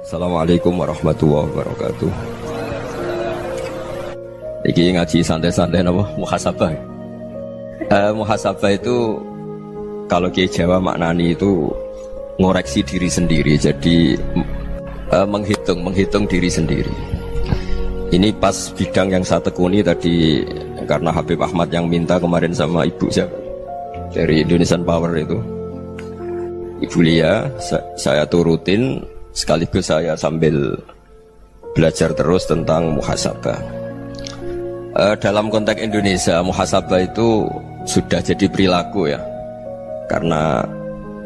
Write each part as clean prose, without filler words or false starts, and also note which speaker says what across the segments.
Speaker 1: Assalamualaikum warahmatullahi wabarakatuh. Iki ngaji santai-santai napa muhasabah. Muhasabah itu kalau Kiai Jawa maknani itu ngoreksi diri sendiri. Jadi menghitung diri sendiri. Ini pas bidang yang saya tekuni tadi karena Habib Ahmad yang minta kemarin sama ibu siapa dari Indonesian Power itu. Ibu Lia, saya turutin sekaligus saya sambil belajar terus tentang muhasabah. Dalam konteks Indonesia, muhasabah itu sudah jadi perilaku ya. Karena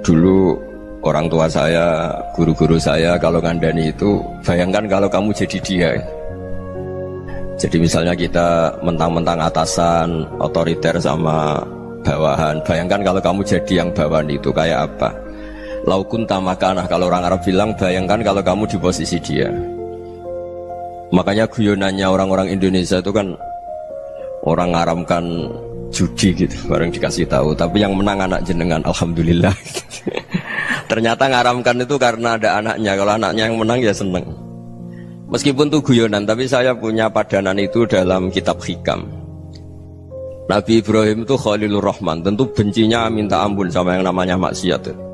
Speaker 1: dulu orang tua saya, guru-guru saya kalau ngandani itu, bayangkan kalau kamu jadi dia. Jadi misalnya kita mentang-mentang atasan, otoriter sama bawahan, bayangkan kalau kamu jadi yang bawahan itu kayak apa? Laukun tamakanah, kalau orang Arab bilang bayangkan kalau kamu di posisi dia. Makanya guyonannya orang-orang Indonesia itu kan orang ngaramkan judi gitu, bareng dikasih tahu. Tapi yang menang anak jenengan, alhamdulillah. Ternyata ngaramkan itu karena ada anaknya. Kalau anaknya yang menang ya seneng. Meskipun itu guyonan, tapi saya punya padanan itu dalam kitab hikam. Nabi Ibrahim itu Khalilur Rahman, tentu bencinya minta ampun sama yang namanya maksiat.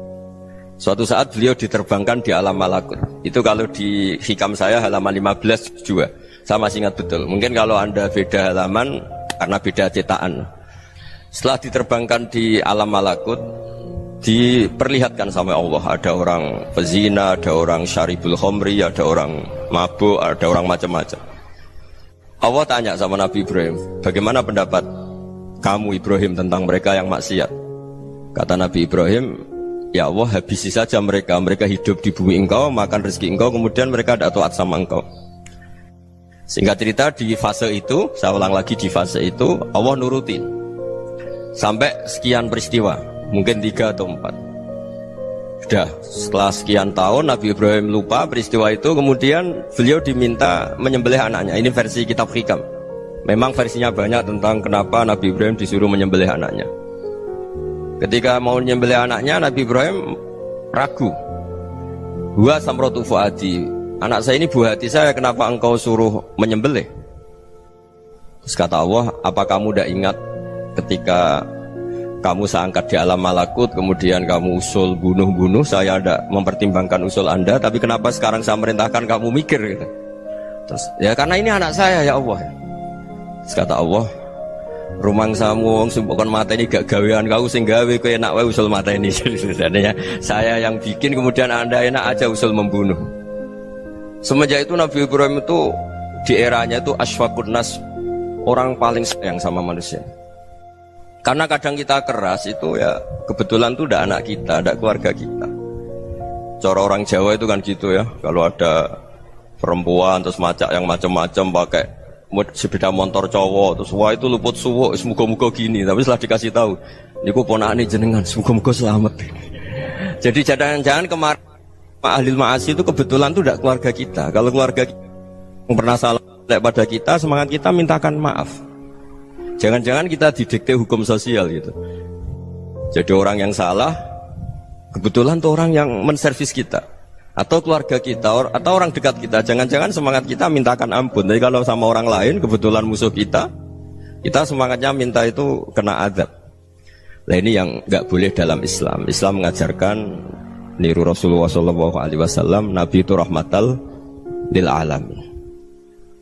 Speaker 1: Suatu saat beliau diterbangkan di alam malakut. Itu kalau di hikam saya halaman 15 juga. Saya masih ingat betul. Mungkin kalau Anda beda halaman karena beda cetakan. Setelah diterbangkan di alam malakut, diperlihatkan sama Allah. Ada orang pezina, ada orang syaribul khomri, ada orang mabuk, ada orang macam-macam. Allah tanya sama Nabi Ibrahim, bagaimana pendapat kamu Ibrahim tentang mereka yang maksiat? Kata Nabi Ibrahim, ya Allah, habisi saja mereka. Mereka hidup di bumi engkau, makan rezeki engkau, kemudian mereka tidak taat sama engkau. Singkat cerita di fase itu, saya ulang lagi di fase itu, Allah nurutin sampai sekian peristiwa, mungkin 3 atau 4. Sudah, setelah sekian tahun Nabi Ibrahim lupa peristiwa itu, kemudian beliau diminta menyembelih anaknya. Ini versi kitab hikam. Memang versinya banyak tentang kenapa Nabi Ibrahim disuruh menyembelih anaknya. Ketika mau menyembelih anaknya, Nabi Ibrahim ragu. Huwa samratu fuadi, anak saya ini buah hati saya, kenapa engkau suruh menyembelih? Terus kata Allah, apa kamu tidak ingat ketika kamu saya angkat di alam malakut, kemudian kamu usul bunuh-bunuh, saya tidak mempertimbangkan usul Anda, tapi kenapa sekarang saya merintahkan kamu mikir gitu? Terus, ya karena ini anak saya ya Allah. Terus kata Allah, rumang samu wong sumpukon mata ini gak gawean kau sing gawe kowe enak wae usul mata ini. Sebenarnya saya yang bikin, kemudian Anda enak aja usul membunuh. Semenjak itu Nabi Ibrahim itu di eranya itu asfaqun nas, orang paling sayang sama manusia. Karena kadang kita keras itu ya kebetulan itu udah anak kita, ada keluarga kita. Cara orang Jawa itu kan gitu ya, kalau ada perempuan terus macak yang macam-macam pakai sepeda motor cowok, terus wah itu luput suwuk, semoga-moga gini. Tapi setelah dikasih tahu, niku ponakane jenengan, semoga-moga selamat. Jadi jangan-jangan kemarin ahli ma'asi itu kebetulan itu tidak keluarga kita. Kalau keluarga kita yang pernah salah pada kita, semangat kita mintakan maaf. Jangan-jangan kita didikte hukum sosial gitu. Jadi orang yang salah kebetulan itu orang yang menservis kita, atau keluarga kita, atau orang dekat kita. Jangan-jangan semangat kita mintakan ampun. Tapi kalau sama orang lain kebetulan musuh kita semangatnya minta itu kena azab. Nah ini yang nggak boleh dalam Islam. Islam mengajarkan niru Rasulullah SAW, Nabi itu rahmatal lil alamin.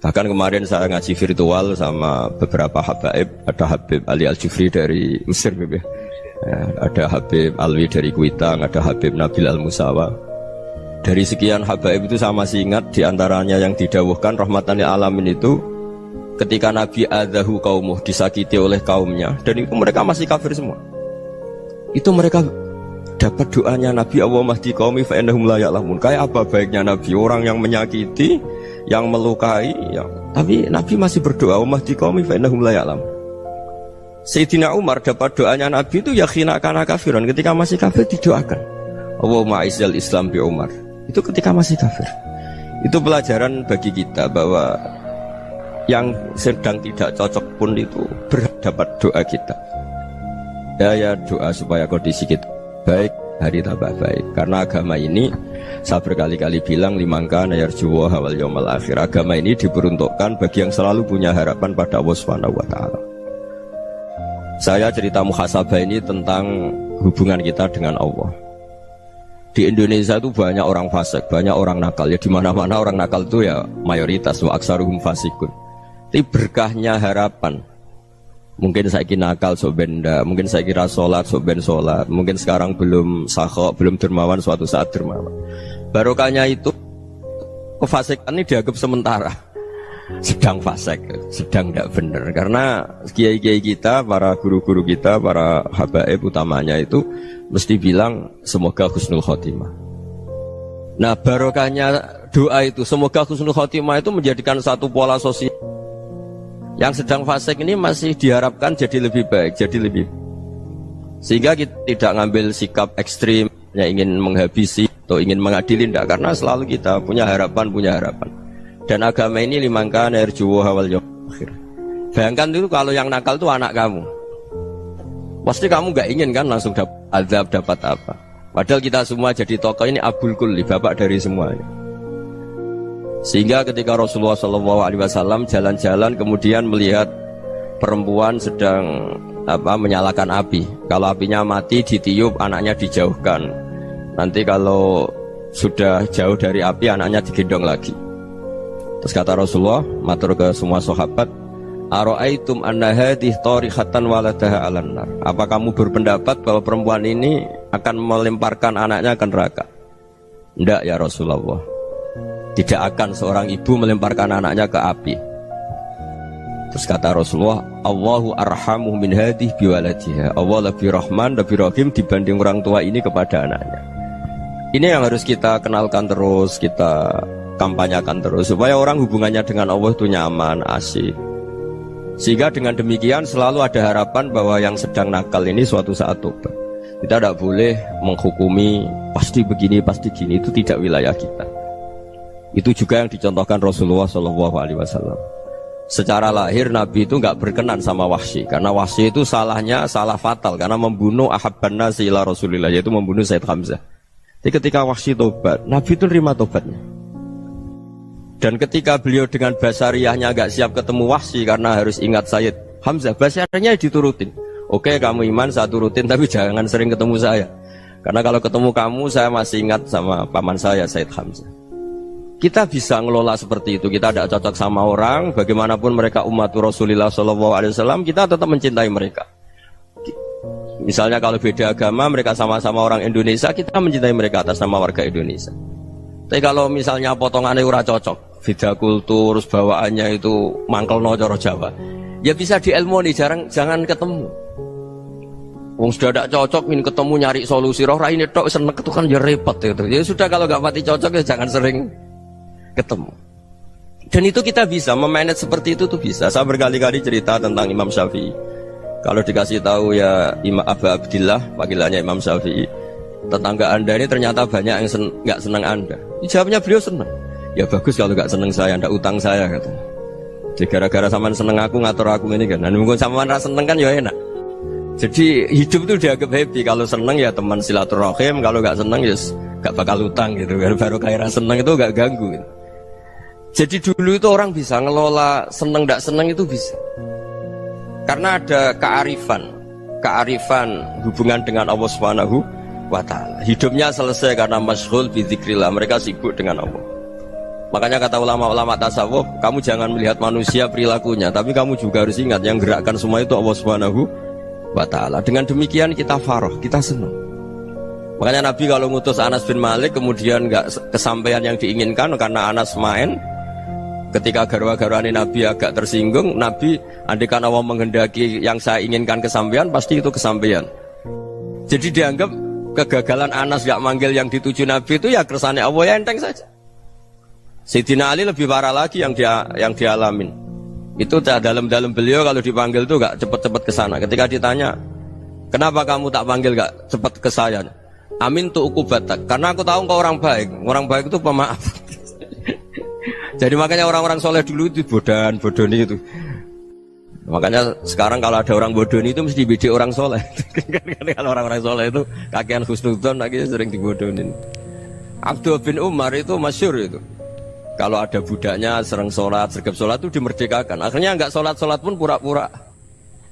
Speaker 1: Bahkan kemarin saya ngaji virtual sama beberapa habaib. Ada Habib Ali Al-Jufri dari Mesir, ya. Ada Habib Alwi dari Kuitang, ada Habib Nabil Al-Musawa. Dari sekian habaib itu saya masih ingat, diantaranya yang didawuhkan rahmatan lil alamin itu ketika Nabi adzahu qaumuh, disakiti oleh kaumnya, dan itu mereka masih kafir semua. Itu mereka dapat doanya Nabi, Allah mahdi qaumi fa innahum la ya'lamun. Kayak apa baiknya Nabi, orang yang menyakiti, yang melukai, tapi Nabi masih berdoa, Allah mahdi qaumi fa innahum la ya'lamun. Sayyidina Umar dapat doanya Nabi itu yakhina kana kafiran, ketika masih kafir didoakan, Allahumma aizzal Islam bi Umar. Itu ketika masih kafir. Itu pelajaran bagi kita bahwa yang sedang tidak cocok pun itu berdapat doa kita. Ya doa supaya kondisi kita baik, hari tambah baik. Karena agama ini Saya berkali-kali bilang limangka nayarjuwa wal yaumal akhir. Agama ini diperuntukkan bagi yang selalu punya harapan pada Allah Subhanahu wa taala. Saya cerita muhasabah ini tentang hubungan kita dengan Allah. Di Indonesia itu banyak orang fasik, banyak orang nakal. Ya di mana-mana orang nakal itu ya mayoritas, wa aksaruhum fasikun. Tapi berkahnya harapan. Mungkin saya kira nakal sok benda, mungkin saya kira sholat sok ben sholat, mungkin sekarang belum sakhok, belum dermawan, suatu saat dermawan. Barokahnya itu kefasikan ini dianggap sementara, sedang fasik, sedang tidak benar. Karena kiai-kiai kita, para guru-guru kita, para habaib utamanya itu mesti bilang semoga husnul khotimah. Nah barokahnya doa itu, semoga husnul khotimah itu menjadikan satu pola sosial. Yang sedang fasik ini masih diharapkan jadi lebih baik, jadi lebih. Sehingga kita tidak ngambil sikap ekstrim, yang ingin menghabisi atau ingin mengadili, tidak. Karena selalu kita punya harapan. Dan agama ini limangka nerjuwa wal yaumil akhir. Bayangkan itu kalau yang nakal itu anak kamu. Pasti kamu gak ingin kan langsung dapat azab, dapat apa. Padahal kita semua jadi tokoh ini abul kulli, bapak dari semuanya. Sehingga ketika Rasulullah SAW jalan-jalan kemudian melihat perempuan sedang menyalakan api. Kalau apinya mati ditiup, anaknya dijauhkan. Nanti kalau sudah jauh dari api, anaknya digendong lagi. Terus kata Rasulullah, matur ke semua sahabat, Aro'aitum anna hadih tarihatan waladaha alan nar. Apa kamu berpendapat bahwa perempuan ini akan melemparkan anaknya ke neraka? Tidak ya Rasulullah. Tidak akan seorang ibu melemparkan anaknya ke api. Terus kata Rasulullah, Allahu arhamu min hadih biwaladiha. Allah lebih rahman, lebih rahim dibanding orang tua ini kepada anaknya. Ini yang harus kita kenalkan terus, kita kampanyakan terus, supaya orang hubungannya dengan Allah itu nyaman, asik. Sehingga dengan demikian selalu ada harapan bahwa yang sedang nakal ini suatu saat tobat. Kita tidak boleh menghukumi pasti begini, pasti gini, itu tidak wilayah kita. Itu juga yang dicontohkan Rasulullah SAW. Secara lahir Nabi itu nggak berkenan sama Wahsy, karena Wahsy itu salahnya salah fatal, karena membunuh ahabban nasi ila Rasulillah, yaitu membunuh Said Hamzah. Jadi ketika Wahsy tobat, Nabi itu terima tobatnya. Dan ketika beliau dengan basariyahnya nggak siap ketemu Wahsy karena harus ingat Said Hamzah, basariyahnya diturutin. Oke, kamu iman, saya turutin, tapi jangan sering ketemu saya. Karena kalau ketemu kamu, saya masih ingat sama paman saya Said Hamzah. Kita bisa ngelola seperti itu. Kita tidak cocok sama orang, bagaimanapun mereka umat Rasulullah SAW, kita tetap mencintai mereka. Misalnya kalau beda agama, mereka sama-sama orang Indonesia, kita mencintai mereka atas nama warga Indonesia. Tapi kalau misalnya potongannya ora cocok, beda kultur, bawaannya itu mangkel no coro Jawa, ya bisa diilmoni, jangan ketemu. Wong sudah tidak cocok, ingin ketemu nyari solusi. Roh ini tok seneng itu kan ya repot gitu. Ya sudah, kalau nggak pati cocok ya jangan sering ketemu. Dan itu kita bisa memanage seperti itu tuh bisa. Saya berkali-kali cerita tentang Imam Syafi'i. Kalau dikasih tahu ya Imam Abu Abdillah, panggilannya Imam Syafi'i, tetangga anda ini ternyata banyak yang nggak senang anda. Jawabnya beliau senang. Ya bagus kalau nggak senang saya, ndak utang saya katanya. Jadi gara-gara saman seneng aku ngatur aku ini kan. Dan mungkin saman rasa seneng kan ya enak. Jadi hidup tuh dianggap happy. Kalau seneng ya teman silaturahim, kalau nggak seneng ya nggak bakal utang gitu. Baru kayak seneng itu nggak ganggu. Gitu. Jadi dulu itu orang bisa ngelola seneng ndak seneng itu bisa. Karena ada kearifan hubungan dengan Allah Subhanahu wa ta'ala. Hidupnya selesai karena masyghul bi dzikrillah, mereka sibuk dengan Allah. Makanya kata ulama-ulama tasawuf, kamu jangan melihat manusia perilakunya, tapi kamu juga harus ingat yang gerakkan semua itu Allah Subhanahu wa ta'ala. Dengan demikian kita farah, kita senang. Makanya Nabi kalau ngutus Anas bin Malik kemudian enggak kesampaian yang diinginkan karena Anas main, ketika garwa-garwani Nabi agak tersinggung, Nabi andikan Allah menghendaki yang saya inginkan kesampaian, pasti itu kesampaian. Jadi dianggap kegagalan Anas gak manggil yang dituju Nabi itu ya kersane Allah, ya enteng saja. Sayyidina Ali lebih parah lagi yang dialamin. Itu dalam beliau kalau dipanggil itu gak cepet-cepet ke sana. Ketika ditanya, kenapa kamu tak panggil gak cepet ke saya? Amin tu ukubatak, karena aku tahu kau orang baik itu pemaaf. Jadi makanya orang-orang soleh dulu itu bodoni itu. Makanya sekarang kalau ada orang bodoni itu mesti bidik orang soleh. Kalau orang-orang soleh itu kakean husnudzon lagi sering dibodonin. Abdullah bin Umar itu masyhur itu. Kalau ada budaknya sering sholat, sergap sholat itu dimerdekakan. Akhirnya enggak sholat pun pura-pura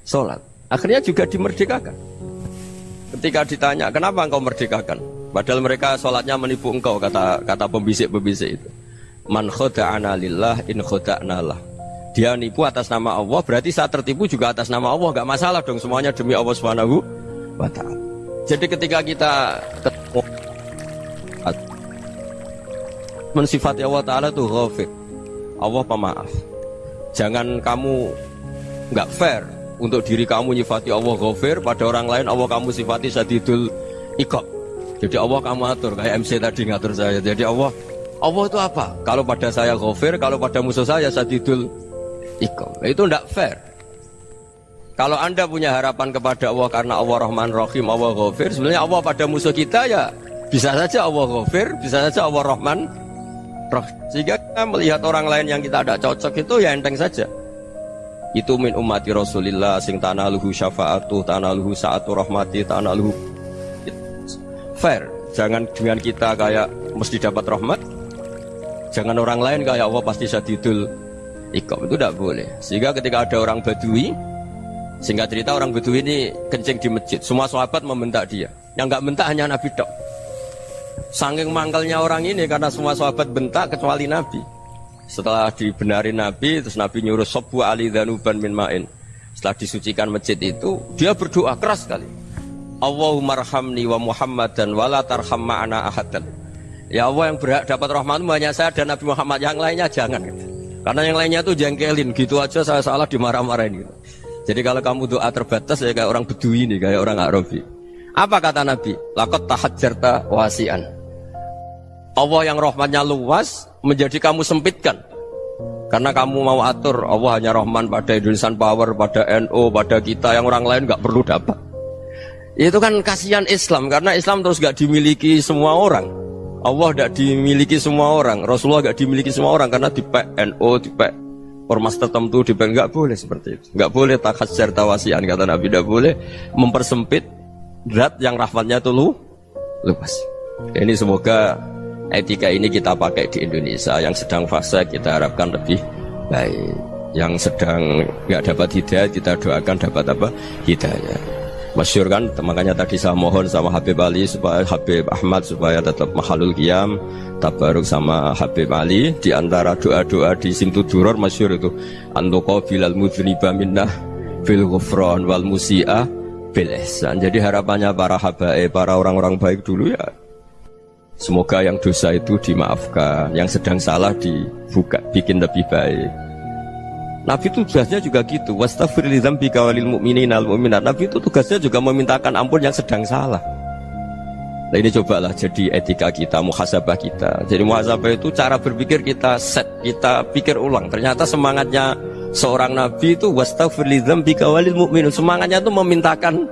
Speaker 1: sholat. Akhirnya juga dimerdekakan. Ketika ditanya, kenapa engkau merdekakan? Padahal mereka sholatnya menipu engkau, kata pembisik-pembisik itu. Man khoda'ana lillah in khoda'na lah. Dia nipu atas nama Allah, berarti saat tertipu juga atas nama Allah. Gak masalah dong, semuanya demi Allah Subhanahu wa ta'ala. Jadi ketika kita mensifati Allah Ta'ala itu ghafir, Allah pemaaf. Jangan kamu gak fair untuk diri kamu nyifati Allah ghafir, pada orang lain Allah kamu sifati syadidul iqab. Jadi Allah kamu atur, kayak MC tadi ngatur saya. Jadi Allah itu apa? Kalau pada saya ghafir, kalau pada musuh saya syadidul iqab. Itu tidak fair. Kalau Anda punya harapan kepada Allah karena Allah Rahman Rahim, Allah ghafir, sebenarnya Allah pada musuh kita ya bisa saja Allah ghafir, bisa saja Allah Rahman Rahim. Sehingga kita melihat orang lain yang kita tidak cocok itu ya enteng saja. Itu min ummati Rasulillah sing tanaluhu syafa'atu, tanaluhu sa'atu rahmati, tanaluhu fair. Jangan dengan kita kayak mesti dapat rahmat. Jangan orang lain kayak Allah pasti syadidul iqab, itu tidak boleh. Sehingga ketika ada orang Badui, singkat cerita orang Badui ini kencing di masjid, semua sahabat membentak dia. Yang enggak bentak hanya Nabi tok. Saking mangkalnya orang ini karena semua sahabat bentak kecuali Nabi. Setelah dibenarin Nabi, terus Nabi nyuruh sobbu ali dhanuban min ma'in. Setelah disucikan masjid itu, dia berdoa keras sekali. Allahumma arhamni wa Muhammadan wa la tarham ma'ana ahadan. Ya Allah, yang berhak dapat rahmatmu hanya saya dan Nabi Muhammad, yang lainnya jangan gitu. Karena yang lainnya tuh jengkelin, gitu aja saya salah dimarah-marahin gitu. Jadi kalau kamu doa terbatas ya kayak orang Bedui ini, kayak orang Arabi. Apa kata Nabi? Laqad tahajjarta wasi'an. Allah yang rahmatnya luas menjadi kamu sempitkan. Karena kamu mau atur Allah hanya rahman pada Indonesian Power, pada NU, pada kita, yang orang lain nggak perlu dapat. Itu kan kasihan Islam, karena Islam terus nggak dimiliki semua orang. Allah tidak dimiliki semua orang, Rasulullah tidak dimiliki semua orang, karena di NU, di ormas tertentu, di nggak boleh seperti itu. Nggak boleh takhasyar tawasian, kata Nabi, tidak boleh mempersempit zat yang rahmatnya itu luas. Ini semoga etika ini kita pakai di Indonesia. Yang sedang fase kita harapkan lebih baik. Yang sedang nggak dapat hidayah kita doakan dapat apa? Hidayah. Masyhur kan, makanya tadi saya mohon sama Habib Ali supaya Habib Ahmad supaya tetap mahalul qiyam, tabaruk sama Habib Ali. Di antara doa-doa di Simtuduror masyhur itu antuqabilal mudhniba minnah fil ghufran wal musi'ah bil ihsan. Jadi harapannya para habaib, para orang-orang baik dulu ya, semoga yang dosa itu dimaafkan, yang sedang salah dibuka, bikin lebih baik. Nabi itu tugasnya juga gitu. Wastaghfir li dzambika walil mu'minina wal mu'minat. Nabi itu tugasnya juga memintakan ampun yang sedang salah. Nah ini cobalah jadi etika kita, muhasabah kita. Jadi muhasabah itu cara berpikir kita set, kita pikir ulang. Ternyata semangatnya seorang Nabi itu wastaghfir li dzambika walil mu'minun. Semangatnya itu memintakan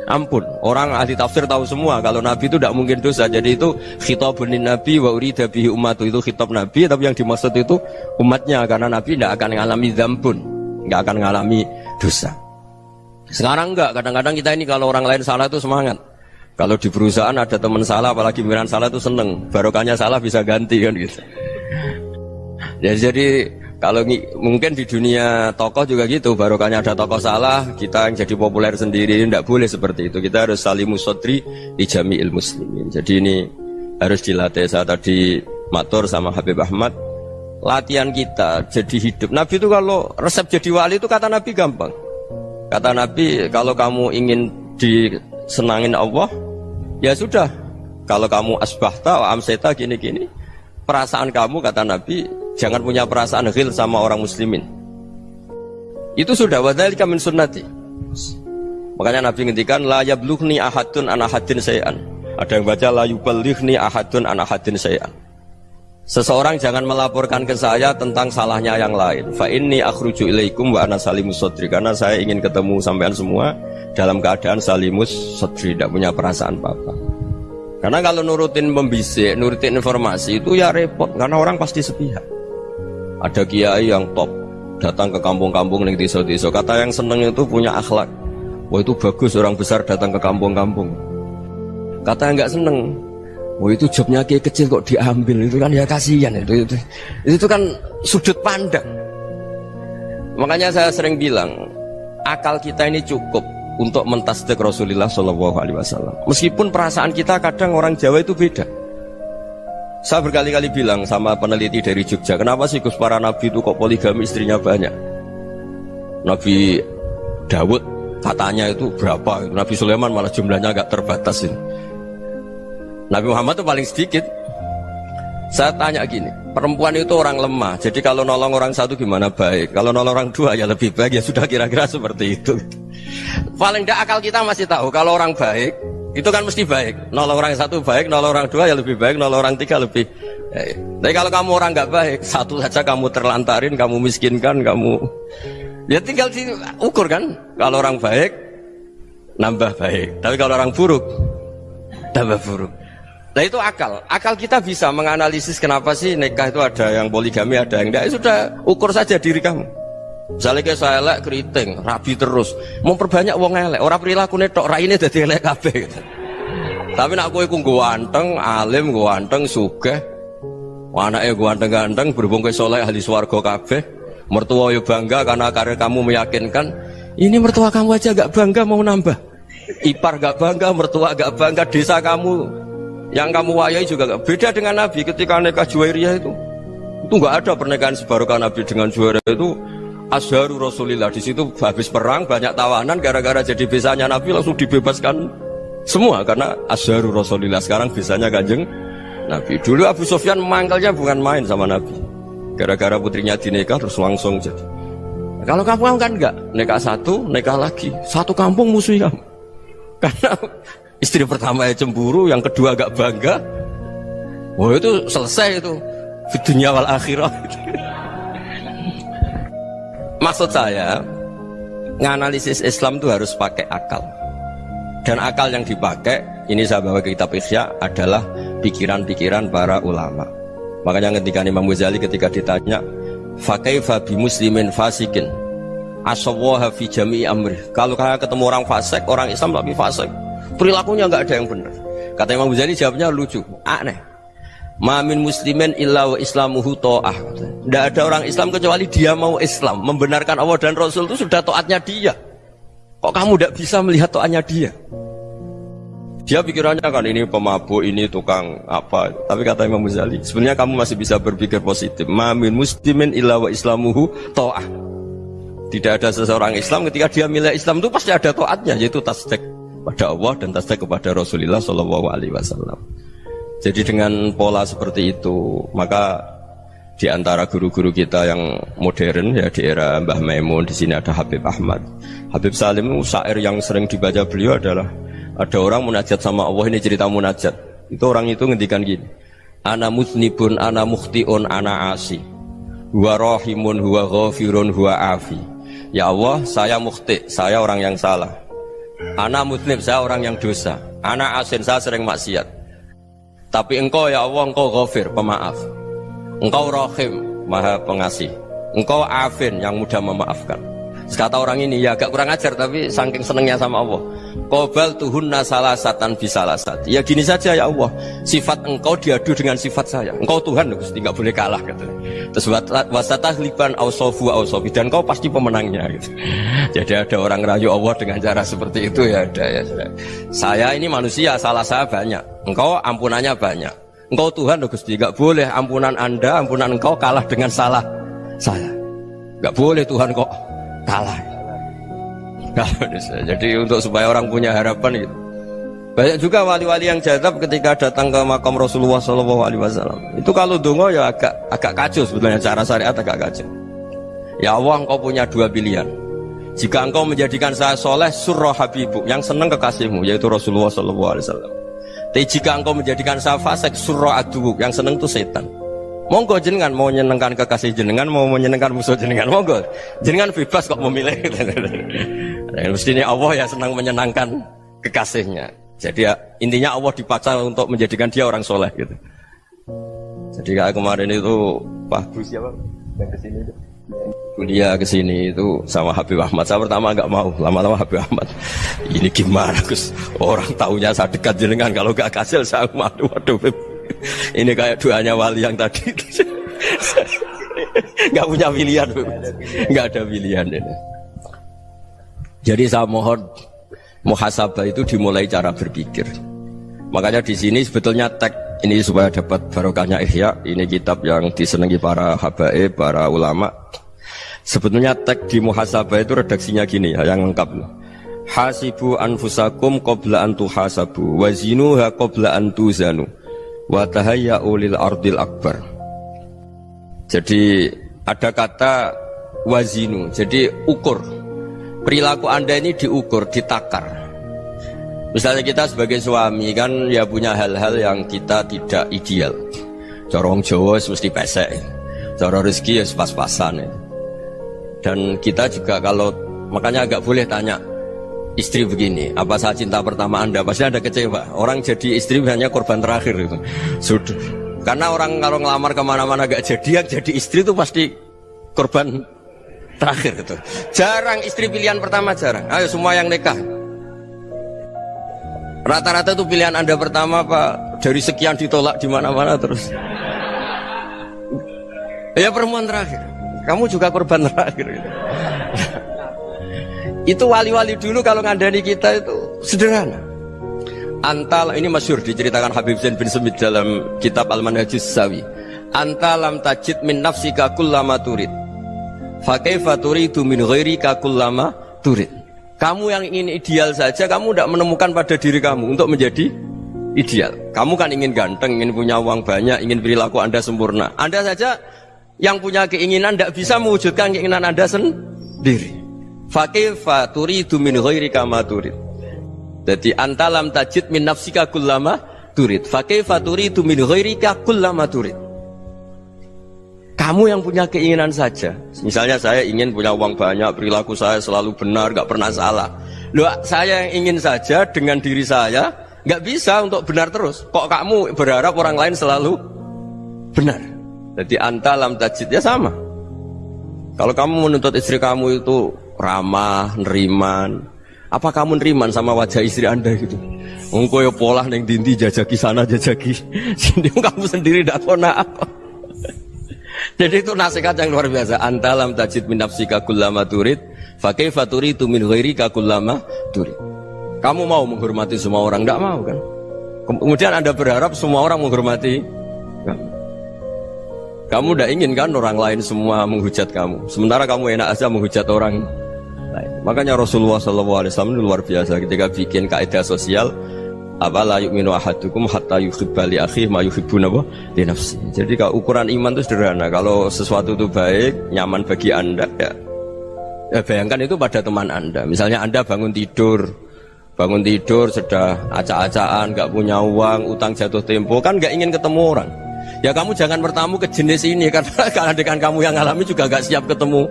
Speaker 1: ampun. Orang ahli tafsir tahu semua kalau Nabi itu tidak mungkin dosa. Jadi itu khitabun lin Nabi wa urida bihi ummatu, itu khitab Nabi, tapi yang dimaksud itu umatnya, karena Nabi tidak akan mengalami dzambun, tidak akan mengalami dosa. Sekarang enggak, kadang-kadang kita ini kalau orang lain salah itu semangat. Kalau di perusahaan ada teman salah, apalagi miran salah itu seneng, barokahnya salah bisa ganti kan gitu. Jadi kalau mungkin di dunia tokoh juga gitu, barokahnya ada tokoh salah, kita yang jadi populer sendiri, tidak boleh seperti itu. Kita harus salimus sodri di jami'il muslimin. Jadi ini harus dilatih. Saya tadi matur sama Habib Ahmad, latihan kita jadi hidup. Nabi itu kalau resep jadi wali itu kata Nabi gampang. Kata Nabi, kalau kamu ingin disenangin Allah, ya sudah. Kalau kamu asbahta wa amseta gini-gini, perasaan kamu, kata Nabi, jangan punya perasaan ghil sama orang muslimin. Itu sudah wadzalika min sunnati. Makanya Nabi ngendikan la yablughni ahadun an ahadin syai'an. Ada yang baca la yuballighni ahadun an ahadin syai'an. Seseorang jangan melaporkan ke saya tentang salahnya yang lain. Fa inni akhruju ilaikum wa ana salimus sadri. Karena saya ingin ketemu sampean semua dalam keadaan salimus sadri, tidak punya perasaan apa-apa. Karena kalau nurutin pembisik, nurutin informasi itu ya repot, karena orang pasti sepihak. Ada kiai yang top datang ke kampung-kampung ning desa-desa, kata yang seneng itu punya akhlak. Wah itu bagus orang besar datang ke kampung-kampung. Kata yang nggak seneng, Oh itu jobnya kiai kecil kok diambil, itu kan ya kasihan itu kan sudut pandang. Makanya saya sering bilang akal kita ini cukup untuk mentasdik Rasulullah Shallallahu Alaihi Wasallam. Meskipun perasaan kita kadang orang Jawa itu beda. Saya berkali-kali bilang sama peneliti dari Jogja, kenapa sih Gus para nabi itu kok poligami istrinya banyak? Nabi Dawud katanya itu berapa? Nabi Sulaiman malah jumlahnya agak terbatas ini. Nabi Muhammad itu paling sedikit. Saya tanya gini, perempuan itu orang lemah, jadi kalau nolong orang satu gimana baik, kalau nolong orang dua ya lebih baik, ya sudah kira-kira seperti itu. Paling tidak akal kita masih tahu kalau orang baik itu kan mesti baik, nolong orang satu baik, nolong orang dua ya lebih baik, nolong orang tiga lebih baik. Tapi kalau kamu orang nggak baik, satu saja kamu terlantarin, kamu miskinkan, kamu ya tinggal diukur kan. Kalau orang baik nambah baik, tapi kalau orang buruk tambah buruk. Nah itu akal. Akal kita bisa menganalisis kenapa sih nikah itu ada yang poligami, ada yang enggak. Sudah ukur saja diri kamu. Misalnya kayak saya elek keriting, rabi terus, memperbanyak wong elek. Orang perilaku netok, raine dadi elek kabeh gitu. Tapi nak kowe ku ganteng, alim, ganteng, sugih. Anake ganteng-ganteng, berhubung kowe saleh ahli swarga kabeh. Mertua yo bangga karena karir kamu meyakinkan. Ini mertua kamu aja gak bangga mau nambah. Ipar gak bangga, mertua gak bangga, desa kamu yang kamu wayai juga gak beda dengan Nabi ketika nikah Juwairiyah itu gak ada pernikahan sebarokah Nabi dengan Juwairiyah itu Azharu Rasulillah. Di situ habis perang banyak tawanan, gara-gara jadi besanya Nabi langsung dibebaskan semua karena Azharu Rasulillah. Sekarang besanya Kanjeng Nabi. Dulu Abu Sufyan mangkalnya bukan main sama Nabi, gara-gara putrinya dinikah terus langsung jadi. Kalau kamu kan enggak, nikah satu, nikah lagi, satu kampung musuhi kamu karena istri pertama ya cemburu, yang kedua agak bangga. Wah itu selesai itu di dunia wal akhirah. Maksud saya nganalisis Islam itu harus pakai akal. Dan akal yang dipakai, ini saya bawa ke kitab Ihya, adalah pikiran-pikiran para ulama. Makanya ketika Imam Ghazali ketika ditanya fakaifa bi muslimin fasikin asawwaha fi jami'i amri, kalau kalian ketemu orang fasik, orang Islam tapi fasik, perilakunya nggak ada yang benar. Kata Imam Ghazali jawabnya lucu, aneh. Mamin muslimin illa wa islamuhu ta'ah. Tidak ada orang Islam kecuali dia mau Islam, membenarkan Allah dan Rasul itu sudah taatnya dia. Kok kamu tidak bisa melihat taatnya dia? Dia pikirannya kan ini pemabuk, ini tukang apa. Tapi kata Imam Ghazali, sebenarnya kamu masih bisa berpikir positif. Mamin muslimin illa wa islamuhu ta'ah. Tidak ada seseorang Islam ketika dia milih Islam itu pasti ada taatnya, yaitu tasdik pada Allah dan tasdik kepada Rasulullah Shallallahu Alaihi Wasallam. Jadi dengan pola seperti itu, maka di antara guru-guru kita yang modern ya di era Mbah Maimun, di sini ada Habib Ahmad, Habib Salim, syair yang sering dibaca beliau adalah ada orang munajat sama Allah. Ini cerita munajat. Itu orang itu ngendikan gini, ana muznibun, ana mukhtiun, ana asi, huwa rahimun, huwa ghafirun, huwa afi. Ya Allah, saya mukhti, saya orang yang salah. Ana muznib, saya orang yang dosa. Ana asin, saya sering maksiat. Tapi engkau ya Allah, engkau ghafir, pemaaf. Engkau rahim, maha pengasih. Engkau afin, yang mudah memaafkan. Kata orang ini, ya agak kurang ajar, tapi saking senengnya sama Allah. Qobal tuhunna salasatan bisalasat. Ya gini saja ya Allah, sifat engkau diadu dengan sifat saya. Engkau Tuhan, Gusti, nggak boleh kalah gitu. Terus wasatahliban ausofu ausofi, dan engkau pasti pemenangnya gitu. Jadi ada orang rayu Allah dengan cara seperti itu ya ada ya. Saya ini manusia, salah saya banyak. Engkau ampunannya banyak. Engkau Tuhan, Gusti, nggak boleh ampunan Anda, ampunan engkau kalah dengan salah saya. Nggak boleh Tuhan kok kalah. Jadi untuk supaya orang punya harapan gitu. Banyak juga wali-wali yang jadab ketika datang ke makam Rasulullah SAW. Itu kalau dongo ya agak kacau sebetulnya, cara syariat agak kacau. Ya Allah, engkau punya dua pilihan. Jika engkau menjadikan saya soleh, surah habibu, yang senang kekasihmu, yaitu Rasulullah SAW. Tapi jika engkau menjadikan saya fasik, surah adubu, yang senang itu setan. Monggo jenengan mau menyenangkan kekasih jenengan, mau menyenangkan musuh jenengan, monggo jenengan bebas kok memilih. Mestinya Allah ya senang menyenangkan kekasihnya. Jadi ya, intinya Allah dipaksa untuk menjadikan dia orang soleh gitu. Jadi kayak kemarin itu Pak Gus siapa yang kesini itu kuliah ke sini itu sama Habib Ahmad. Saya pertama nggak mau, lama-lama Habib Ahmad. Ini gimana Gus? Orang taunya saya dekat jenengan, kalau nggak kasil saya malu. Waduh, ini kayak doanya wali yang tadi. Nggak punya pilihan, nggak ada pilihan ini. Jadi saya mohon muhasabah itu dimulai cara berpikir. Makanya di sini sebetulnya teks ini supaya dapat barokahnya Ihya. Ini kitab yang disenangi para habaib, para ulama. Sebetulnya teks di muhasabah itu redaksinya gini ya, yang lengkap. Hasibu anfusakum qabla an tuhasabu wa zinuha qabla an tuzanu wa tahayya'u lil ardil akbar. Jadi ada kata wazinu, jadi ukur. Perilaku Anda ini diukur, ditakar. Misalnya kita sebagai suami kan ya punya hal-hal yang kita tidak ideal. Corong Jawa mesti pesek, cara rezeki ya pas-pasan ya. Dan kita juga kalau makanya agak boleh tanya istri begini, apa saya cinta pertama Anda? Pasti Anda kecewa. Orang jadi istri hanya korban terakhir itu. Sudah. Karena orang kalau ngelamar kemana-mana gak jadi, yang jadi istri itu pasti korban terakhir itu. Jarang istri pilihan pertama, jarang. Ayo semua yang nikah. Rata-rata itu pilihan Anda pertama Pak, dari sekian ditolak di mana-mana terus. Ya perempuan terakhir. Kamu juga korban terakhir gitu. Itu wali-wali dulu kalau ngandani kita itu sederhana. Antal ini masyhur diceritakan Habib Zain bin Semit dalam kitab Al-Manhajus Sawi. Antalam tajid min nafsika kullama turid. Fa kaifa turidu min ghairika kullama turid. Kamu yang ingin ideal saja, kamu tidak menemukan pada diri kamu untuk menjadi ideal. Kamu kan ingin ganteng, ingin punya uang banyak, ingin perilaku Anda sempurna. Anda saja yang punya keinginan tidak bisa mewujudkan keinginan Anda sendiri. Fa kaifa turidu min ghairika ma turid. Jadi antalam tajid min nafsika kullama turid. Fa kaifa turidu min ghairika kullama turid. Kamu yang punya keinginan saja. Misalnya saya ingin punya uang banyak, perilaku saya selalu benar, gak pernah salah. Loh, saya yang ingin saja dengan diri saya gak bisa untuk benar terus. Kok kamu berharap orang lain selalu benar? Jadi antalam tajid ya sama. Kalau kamu menuntut istri kamu itu ramah, neriman, apa kamu neriman sama wajah istri Anda gitu? Engkau ya pola neng dindi jajaki sana jajaki sini, kamu sendiri tidak tahu apa. Jadi itu nasihat yang luar biasa. Antalam tajid min nafsika kullama turid, fa kaifa turidu min ghairika kullama turid. Kamu mau menghormati semua orang? Tidak mau kan? Kemudian Anda berharap semua orang menghormati kamu. Kamu tidak ingin kan orang lain semua menghujat kamu. Sementara kamu enak aja menghujat orang lain. Makanya Rasulullah SAW luar biasa ketika bikin kaidah sosial. Apa la yu'minu ahadukum hatta yuhibba li akhihi ma yuhibbu li nafsi. Jadi kalau ukuran iman itu sederhana. Kalau sesuatu itu baik, nyaman bagi Anda ya bayangkan itu pada teman Anda. Misalnya Anda bangun tidur sudah acak-acakan, gak punya uang, utang jatuh tempo, kan gak ingin ketemu orang. Ya kamu jangan bertamu ke jenis ini karena dengan kamu yang alami juga gak siap ketemu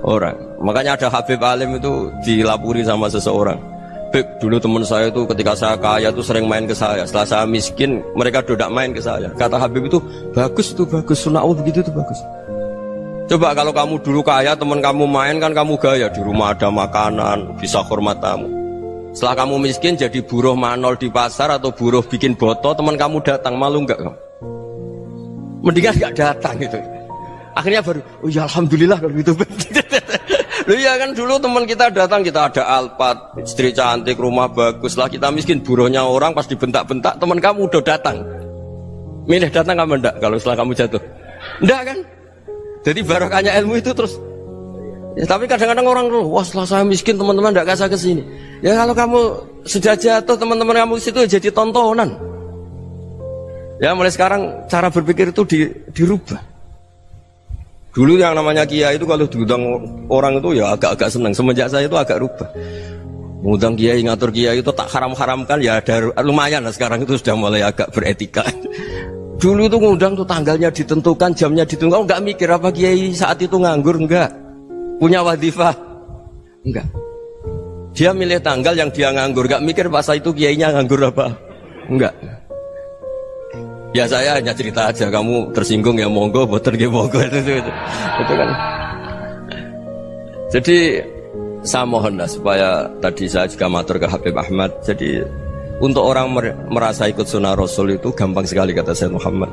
Speaker 1: orang. Makanya ada Habib Alim itu dilapuri sama seseorang. Beb, dulu teman saya itu ketika saya kaya itu sering main ke saya. Setelah saya miskin, mereka tidak main ke saya. Kata Habib itu bagus, sunahul begitu itu bagus. Coba kalau kamu dulu kaya, teman kamu main kan kamu gaya. Di rumah ada makanan, bisa hormat tamu. Setelah kamu miskin jadi buruh manol di pasar atau buruh bikin boto, teman kamu datang, malu enggak kamu? Mendingan enggak datang gitu. Akhirnya baru, oh ya alhamdulillah kalau gitu. Loh iya kan dulu teman kita datang, kita ada Alphard, istri cantik, rumah bagus. Lah kita miskin, buruhnya orang pas dibentak-bentak, teman kamu udah datang. Milih datang kamu enggak kalau setelah kamu jatuh? Enggak kan? Jadi barokahnya ilmu itu terus. Ya, tapi kadang-kadang orang tuh, wah setelah saya miskin teman-teman enggak kasih kesini. Ya kalau kamu sudah jatuh, teman-teman kamu situ jadi tontonan. Ya mulai sekarang cara berpikir itu dirubah. Dulu yang namanya kiai itu kalau diundang orang itu ya agak-agak senang. Semenjak saya itu agak rubah. Mengundang kiai, ngatur kiai itu tak haram-haramkan ya ada lumayan lah sekarang itu sudah mulai agak beretika. Dulu itu ngundang tuh tanggalnya ditentukan, jamnya ditentukan, enggak mikir apa kiai saat itu nganggur, enggak. Punya wadifah, enggak. Dia milih tanggal yang dia nganggur, enggak mikir pas itu kiainya nganggur apa, enggak. Ya saya hanya cerita aja, kamu tersinggung ya monggo, boten nggih monggo itu kan. Jadi saya mohon lah supaya tadi saya juga matur ke Habib Ahmad. Jadi untuk orang merasa ikut sunnah Rasul itu gampang sekali kata Sayyid Muhammad.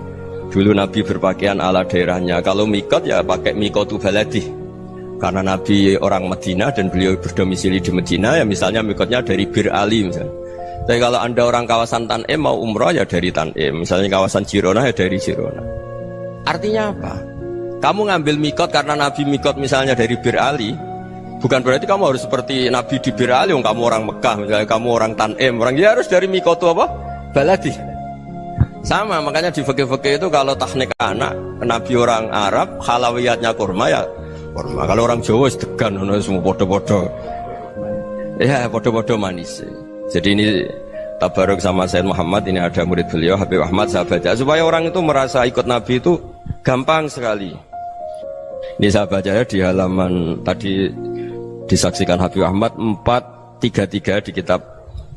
Speaker 1: Dulu Nabi berpakaian ala daerahnya. Kalau mikot ya pakai mikotu baladi. Karena Nabi orang Madinah dan beliau berdomisili di Madinah, ya misalnya mikotnya dari Bir Ali misalnya. Tapi kalau Anda orang kawasan Tanim mau umrah ya dari Tanim. Misalnya kawasan Jirona ya dari Jirona. Artinya apa? Kamu ngambil mikot karena Nabi mikot misalnya dari Bir Ali, bukan berarti kamu harus seperti Nabi di Bir Ali. Kamu orang Mekah, misalnya kamu orang Tanim, orang ya harus dari mikot itu apa? Baladi. Sama, makanya di fikih-fikih itu kalau tahnik anak, Nabi orang Arab, halawiyatnya kurma ya kurma. Kalau orang Jawa sedegan, semua bodoh-bodoh. Ya bodoh-bodoh manis. Jadi ini tabaruk sama Sayyid Muhammad, ini ada murid beliau Habib Ahmad, saya baca supaya orang itu merasa ikut Nabi itu gampang sekali. Ini saya baca ya di halaman tadi disaksikan Habib Ahmad 433 di kitab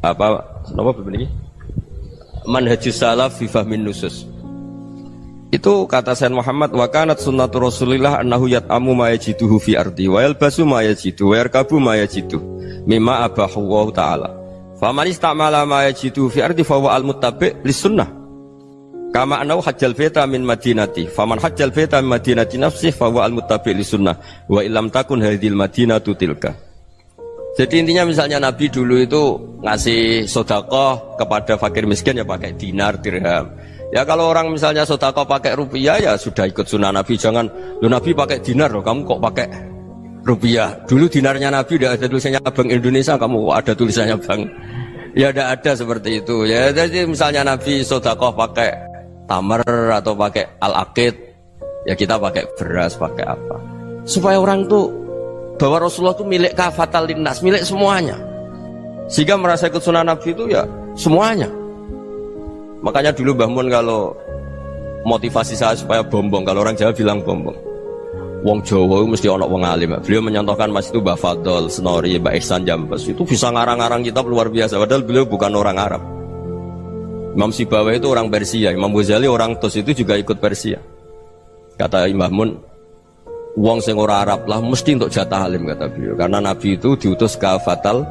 Speaker 1: apa begini? Manhajus Salaf fi Fahmin Nusus. Itu kata Sayyid Muhammad, wa kanat sunnatu Rasulillah annahu yat'amu ma yajiduhu fi ardi wa yalbasu ma yajidu wa yarkabu ma yajidu mimma abahu Allah Ta'ala. Faman istamala ma yajidu fi ardi fa huwa al-muttabi' lis-sunnah. Kama annahu hajjal baita min madinati. Faman hajjal baita min madinati nafsihi fa huwa al-muttabi' lis-sunnah. Wa illam takun hadhil madinatu tilka. Jadi intinya misalnya Nabi dulu itu ngasih sedekah kepada fakir miskin ya pakai dinar, dirham. Ya kalau orang misalnya sedekah pakai rupiah ya sudah ikut sunnah Nabi. Jangan lu Nabi pakai dinar loh, kamu kok pakai rupiah. Dulu dinarnya Nabi udah ada tulisannya Bank Indonesia, kamu ada tulisannya Bank. Ya tidak ada seperti itu. Ya jadi misalnya Nabi sedekah pakai tamar atau pakai al-aqid, ya kita pakai beras, pakai apa. Supaya orang tuh bahwa Rasulullah itu milik kafatal linnas, milik semuanya. Sehingga merasa ikut sunnah Nabi itu ya semuanya. Makanya dulu Mbah Mun kalau motivasi saya supaya bombong, kalau orang Jawa bilang bombong. Wong Jawa mesti ono wong alim. Beliau menyontohkan mas itu Mbah Fadol, Senori, Mbah Ihsan Jambes. Itu bisa ngarang-ngarang kitab luar biasa. Padahal beliau bukan orang Arab. Imam Sibawai itu orang Persia, Imam Ghazali orang Tus itu juga ikut Persia. Kata Mbah Mun, wong sing ora Arab lah mesti untuk jatah alim kata beliau. Karena Nabi itu diutus kafatal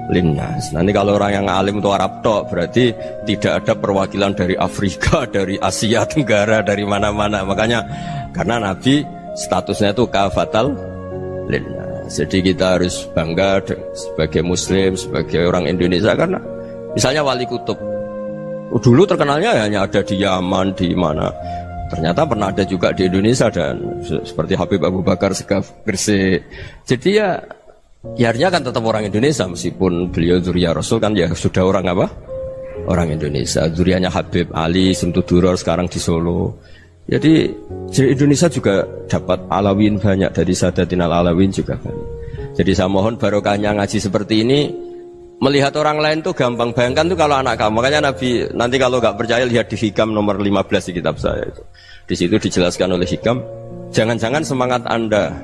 Speaker 1: linnas. Nanti kalau orang yang alim itu Arab tok, berarti tidak ada perwakilan dari Afrika, dari Asia Tenggara, dari mana-mana. Makanya karena Nabi statusnya itu kafatal linnas. Jadi kita harus bangga sebagai Muslim, sebagai orang Indonesia karena misalnya Wali Kutub. Dulu terkenalnya hanya ada di Yaman, di mana. Ternyata pernah ada juga di Indonesia dan seperti Habib Abu Bakar Segaf Gresik. Jadi ya artinya kan tetap orang Indonesia meskipun beliau zuriyah Rasul kan ya sudah orang apa? Orang Indonesia. Zuriyahnya Habib Ali Simtuduror sekarang di Solo. Jadi Indonesia juga dapat alawin banyak dari Sadatin al-Alawin juga banyak. Jadi saya mohon barokahnya ngaji seperti ini. Melihat orang lain tuh gampang, bayangkan tuh kalau anak kamu. Makanya Nabi nanti kalau nggak percaya lihat di Hikam nomor 15 di kitab saya itu. Di situ dijelaskan oleh Hikam, jangan-jangan semangat Anda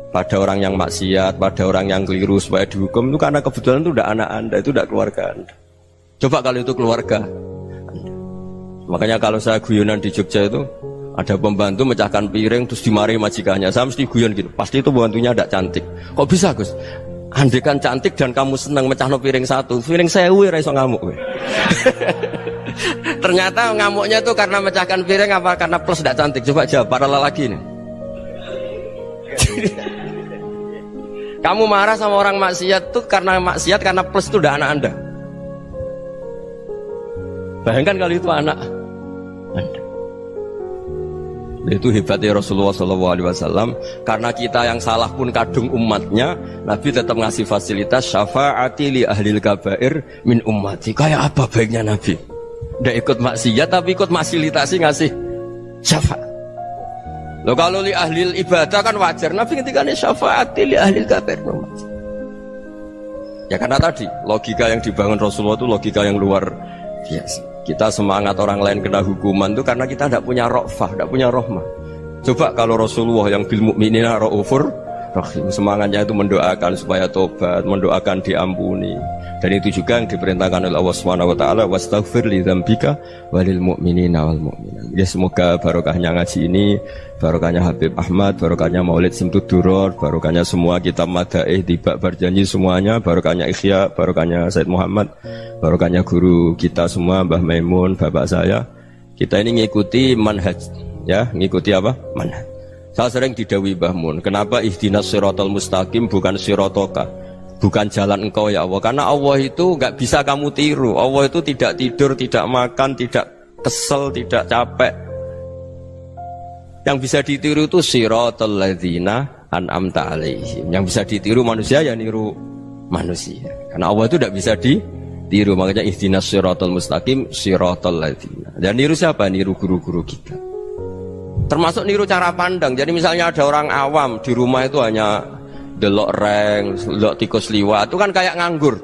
Speaker 1: pada orang yang maksiat, pada orang yang keliru supaya dihukum itu karena kebetulan itu udah anak Anda, itu udah keluarga Anda. Coba kalau itu keluarga Anda. Makanya kalau saya guyonan di Jogja itu ada pembantu mecahkan piring terus dimarahi majikannya, saya mesti guyon gitu, pasti itu pembantunya tidak cantik. Kok bisa Gus? Andekan cantik dan kamu senang mecahno piring satu, piring 1000 ora iso ngamuk kowe. Ternyata ngamuknya tuh karena mecahkan piring apa karena plus tidak cantik? Coba jawab para lelaki ini. Kamu marah sama orang maksiat tuh karena maksiat karena plus itu udah anak Anda. Bayangkan kalau itu anak Anda. Itu hebatnya Rasulullah SAW. Karena kita yang salah pun kadung umatnya, Nabi tetap ngasih fasilitas syafaati li ahlil kabair min ummati. Kayak apa baiknya Nabi? Nggak ikut maksiat tapi ikut fasilitasi ngasih syafaat. Loh kalau li ahlil ibadah kan wajar. Nabi ketika ini syafaati li ahlil kabair min ummati. Ya karena tadi logika yang dibangun Rasulullah itu logika yang luar biasa. Kita semangat orang lain kena hukuman itu karena kita tidak punya ra'fah, tidak punya rahmah. Coba kalau Rasulullah yang bil mu'minina ra'ufur rahim, semangatnya itu mendoakan supaya tobat, mendoakan diampuni. Dan itu juga yang diperintahkan oleh Allah Subhanahu wa taala, wastaghfir li dzambika walil mu'minina wal mu'minat. Ya semoga barokahnya ngaji ini, barokahnya Habib Ahmad, barokahnya Maulid Simtud Duror, barokahnya semua kitab Madaih, Tibak Berjanji semuanya, barokahnya Ikhya, barokahnya Said Muhammad, barokahnya guru kita semua, Mbah Maimun, bapak saya. Kita ini ngikuti manhaj, ya, ngikuti apa? Manhaj. Saya sering didhawuhi Mbah Mun, kenapa ihdinas siratal mustaqim bukan siratoka? Bukan jalan engkau ya Allah, karena Allah itu nggak bisa kamu tiru. Allah itu tidak tidur, tidak makan, tidak kesel, tidak capek. Yang bisa ditiru itu siratal ladzina an'amta alaihim. Yang bisa ditiru manusia ya niru manusia. Karena Allah itu tidak bisa ditiru. Makanya ihdinas siratal mustaqim siratal ladzina. Dan niru siapa? Niru guru-guru kita. Termasuk niru cara pandang. Jadi misalnya ada orang awam di rumah itu hanya delok reng, delok tikus liwat, itu kan kayak nganggur.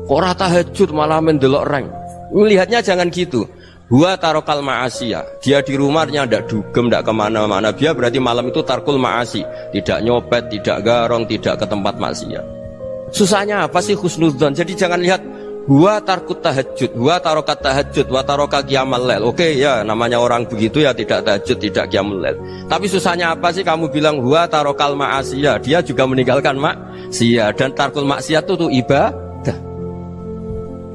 Speaker 1: Kok ora tahajud malah main delok reng. Melihatnya jangan gitu. Huwa tarokal ma'asiyah. Dia di rumahnya ndak dugem, ndak kemana-mana. Dia berarti malam itu tarkul ma'asi. Tidak nyopet, tidak garong, tidak ke tempat maksiat. Susahnya apa sih husnudzon? Jadi jangan lihat huwa tarkut tahajud, huwa tarokat tahajud, wa taroka qiyamal lail. Oke ya, namanya orang begitu ya tidak tahajud, tidak qiyamul lail. Tapi susahnya apa sih kamu bilang huwa tarokal ma'asiyah? Dia juga meninggalkan maksiat, dan tarkul maksiat itu ibadah.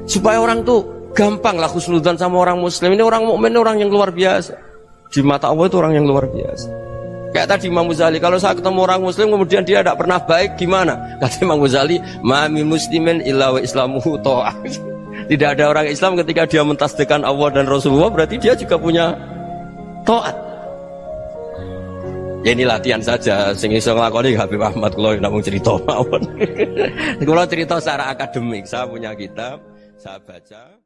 Speaker 1: Supaya orang tuh gampang lah husnudzon sama orang muslim. Ini orang mukmin, orang yang luar biasa. Di mata Allah itu orang yang luar biasa. Kayak tadi Imam Ghazali, kalau saya ketemu orang muslim kemudian dia tidak pernah baik, gimana? Kata Imam Ghazali, ma min muslimin illa wa islamuhu ta'ah. Tidak ada orang Islam ketika dia mentasdihkan Allah dan Rasulullah, berarti dia juga punya taat. Ya ini latihan saja, sing iso nglakoni Habib Ahmad kula namung cerita mawon. Kula cerita secara akademik, saya punya kitab, saya baca.